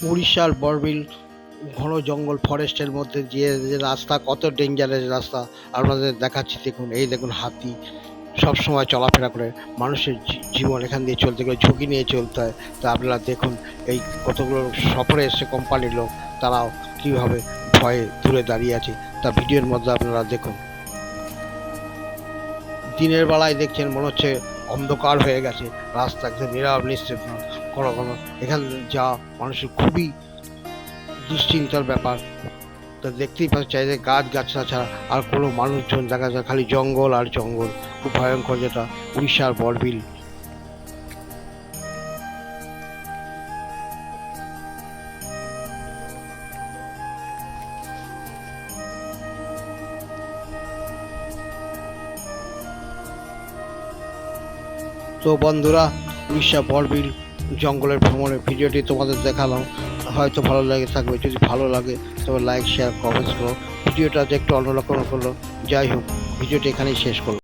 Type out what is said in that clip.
উড়িষ্যার বরবিল ঘন জঙ্গল ফরেস্টের মধ্যে যে রাস্তা, কত ডেঞ্জারাস রাস্তা আপনাদের দেখাচ্ছি। দেখুন, এই দেখুন হাতি সব সময় চলাফেরা করে। মানুষের জীবন এখান দিয়ে চলতে গেলে ঝুঁকি নিয়ে চলতে হয়। তো আপনারা দেখুন, এই কতগুলো সফরে এসছে কোম্পানির লোক, তারাও কিভাবে ভয়ে দূরে দাঁড়িয়ে আছে তা ভিডিওর মধ্যে আপনারা দেখুন। দিনের বেলায় দেখছেন মনে হচ্ছে অন্ধকার হয়ে গেছে, রাস্তা একদম নীরব নিশ্চিত কোনো কোনো এখান যা মানুষের খুবই দুশ্চিন্তার ব্যাপার। তো দেখতেই পাচ্ছি চারিদিকে গাছ গাছড়া ছাড়া আর কোনো মানুষজন দেখা যায়, খালি জঙ্গল আর জঙ্গল। খুব ভয়ঙ্কর, যেটা উড়িষ্যার বরবিল। তো বন্ধুরা, উড়িষ্যা বরবিল জঙ্গলের ভ্রমণের ভিডিওটি তোমাদের দেখালাম। হয়তো ভালো লেগে থাকবে। যদি ভালো লাগে তবে লাইক, শেয়ার, কমেন্টস করো। ভিডিওটা যে একটু অন্যরকম করলো, যাই হোক, ভিডিওটি এখানেই শেষ করলাম।